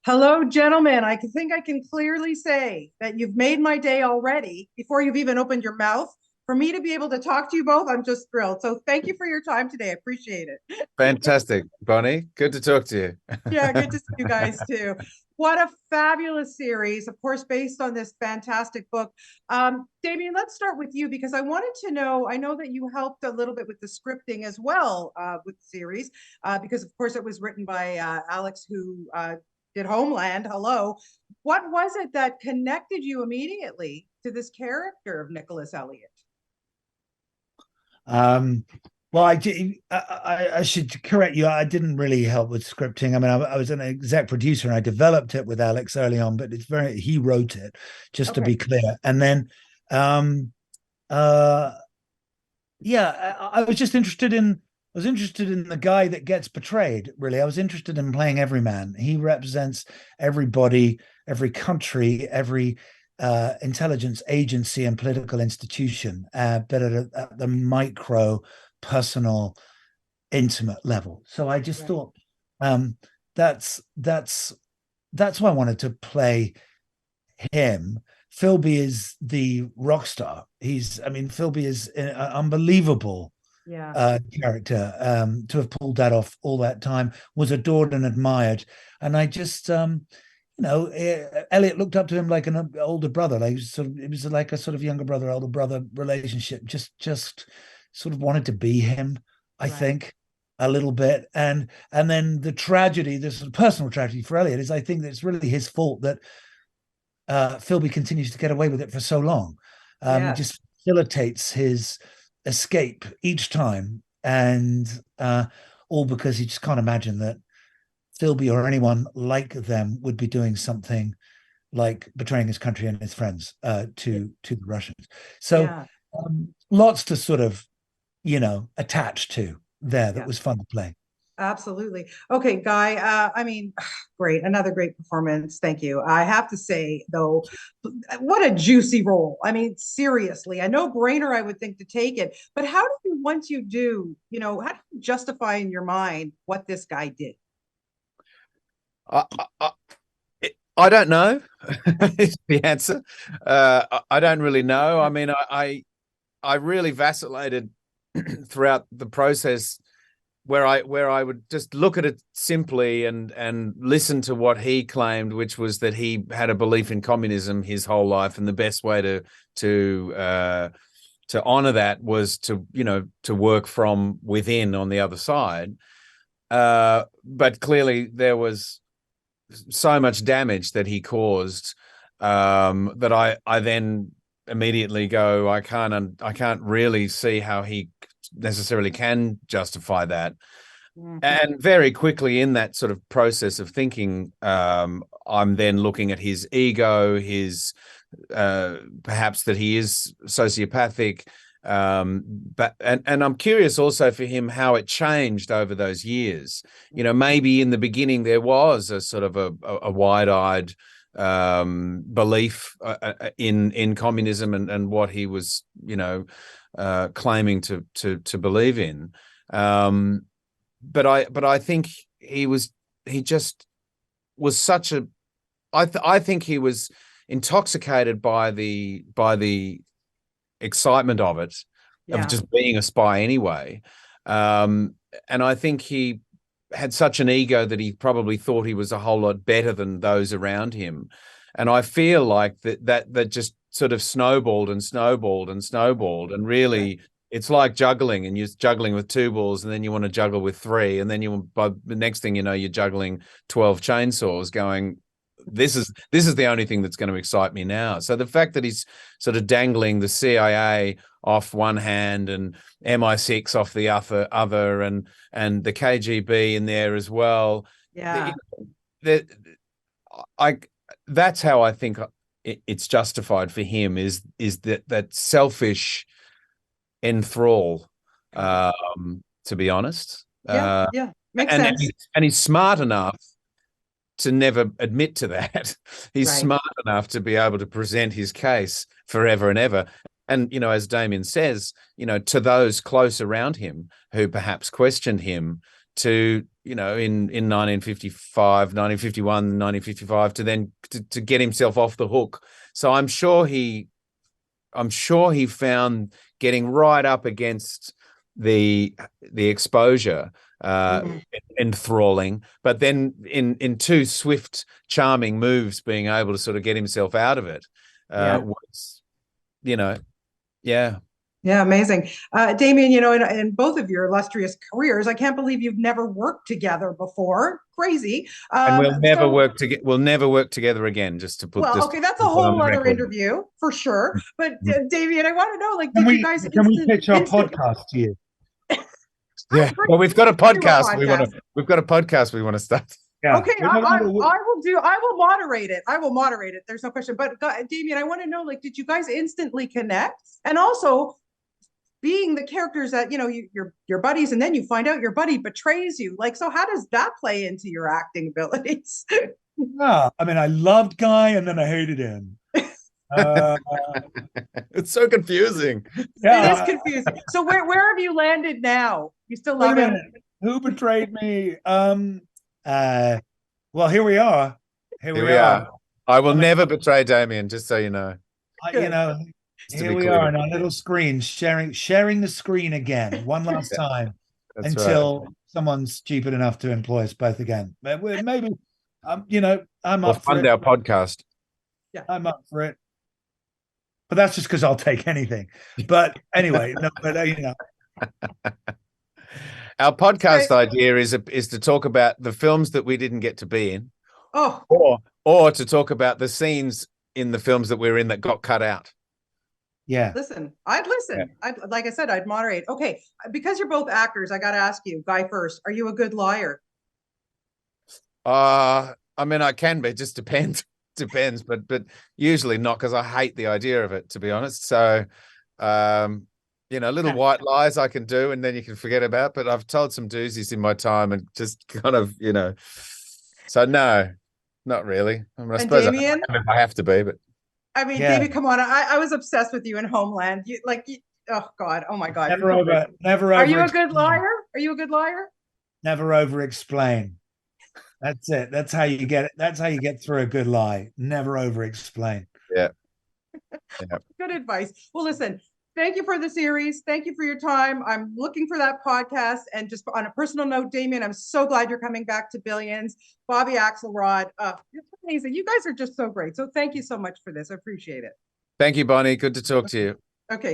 Hello, gentlemen. I think I can clearly say that you've made my day already before you've even opened your mouth. For me to be able to talk to you both, I'm just thrilled. So thank you for your time today. I appreciate it. Fantastic, Bonnie. Good to talk to Yeah, you. good to see you guys too. What a fabulous series, of course, based on this fantastic book. Damien, let's start with you because I wanted to know. I know that you helped a little bit with the scripting as well with the series, because of course it was written by Alex, who did Homeland. Hello. What was it that connected you immediately to this character of Nicholas Elliott? Um, well, I should correct you. I didn't really help with scripting. I mean, I was an exec producer and I developed it with Alex early on, but he wrote it, just to Okay. be clear. And then, um, uh, yeah, I was just interested in the guy that gets betrayed. Really, I was interested in playing every man. He represents everybody, every country, every intelligence agency and political institution, but at the micro, personal, intimate level. So I just Right. thought um, that's why I wanted to play him. Philby is the rock star. I mean, Philby is an unbelievable Yeah. character. To have pulled that off all that time was adored and admired. And I just, Elliot looked up to him like an older brother. Like it was like a sort of younger brother, older brother relationship. Just sort of wanted to be him. I Right. think a little bit, and then the tragedy, this sort of personal tragedy for Elliot is I think that it's really his fault that Philby continues to get away with it for so long. He Yes. just facilitates his escape each time, and all because he just can't imagine that Philby or anyone like them would be doing something like betraying his country and his friends to the Russians. So Yeah. lots to sort of attach to there that Yeah. was fun to play. Absolutely. Okay, Guy. I mean, great. Another great performance. Thank you. I have to say, though, what a juicy role. I mean, seriously, a no-brainer, I would think, to take it. But how do you, once you do, how do you justify in your mind what this guy did? I, I, I don't know is the answer. I don't really know. I mean, I really vacillated throughout the process where I would just look at it simply and listen to what he claimed, which was that he had a belief in communism his whole life, and the best way to honor that was to work from within on the other side. But clearly there was so much damage that he caused that I then immediately go, I can't really see how he necessarily can justify that. Mhm. And very quickly in that sort of process of thinking, I'm then looking at his ego, his perhaps that he is sociopathic. But I'm curious also for him how it changed over those years. Maybe in the beginning there was a sort of a wide-eyed belief in communism and what he was, claiming to believe in. But I think he just was such a I think he was intoxicated by the excitement of it, of Yeah. just being a spy anyway. Um, and I think he had such an ego that he probably thought he was a whole lot better than those around him. And I feel like that just sort of snowballed and snowballed and snowballed. And Right. really, it's like juggling, and you're juggling with two balls, and then you want to juggle with three, and then by the next thing you know, you're juggling 12 chainsaws, going, this is the only thing that's going to excite me now. So the fact that he's sort of dangling the CIA off one hand and MI6 off the other, and the KGB in there as well. Yeah. The, I That's how I think it's justified for him, is that selfish enthrall, Yeah. to be honest. Yeah. Yeah. Makes And sense. he's smart enough to never admit to that. He's Right. smart enough to be able to present his case forever and ever. And, as Damien says, to those close around him who perhaps questioned him, to, in 1955, 1951, 1955, to then to get himself off the hook. So I'm sure he found getting right up against the exposure enthralling, but then in two swift, charming moves, being able to sort of get himself out of it was, Yeah, amazing. Damian, in both of your illustrious careers, I can't believe you've never worked together before. Crazy. And we'll never work together. We'll never work together again. Just to put well, this. Okay, that's a whole other interview for sure. But Damian, I want to know, did you guys can we pitch our podcast to you? Yeah. Well, we've got a podcast. We've got a podcast we want to start. Yeah. Okay, I will moderate it. I will moderate it. There's no question. But Damian, I want to know, did you guys instantly connect? And also, being the characters that your buddies, and then you find out your buddy betrays you. So how does that play into your acting abilities? Yeah, I mean, I loved Guy and then I hated him. It's so confusing. Yeah, it is confusing. So where have you landed now? You still love him? Who betrayed me? Well, here we are. Here we are. I will never betray Damian, just so you know. Here we are on our little screen, sharing the screen again, one last time, until someone's stupid enough to employ us both again. Maybe, I'm up for it. Fund our podcast. Yeah, I'm up for it. But that's just because I'll take anything. But anyway, Our podcast idea is to talk about the films that we didn't get to be in, or to talk about the scenes in the films that we're in that got cut out. Yeah. I'd listen. Yeah. Like I said, I'd moderate. Okay, because you're both actors, I got to ask you, Guy first. Are you a good liar? I mean, I can be. Just depends. But usually not, because I hate the idea of it, to be honest. So, little white lies I can do, and then you can forget about. But I've told some doozies in my time, and just kind of, So no, not really. I mean, I suppose Damian? I have to be, but. I mean, David, come on. I was obsessed with you in Homeland. Oh God. Oh my God. Never over. Are you a good liar? Are you a good liar? Never over explain. That's it. That's how you get it. That's how you get through a good lie. Never over explain. Yeah. Good advice. Well, listen, thank you for the series. Thank you for your time. I'm looking for that podcast. And just on a personal note, Damian, I'm so glad you're coming back to Billions. Bobby Axelrod, it's amazing. You guys are just so great. So thank you so much for this. I appreciate it. Thank you, Bonnie. Good to talk to you.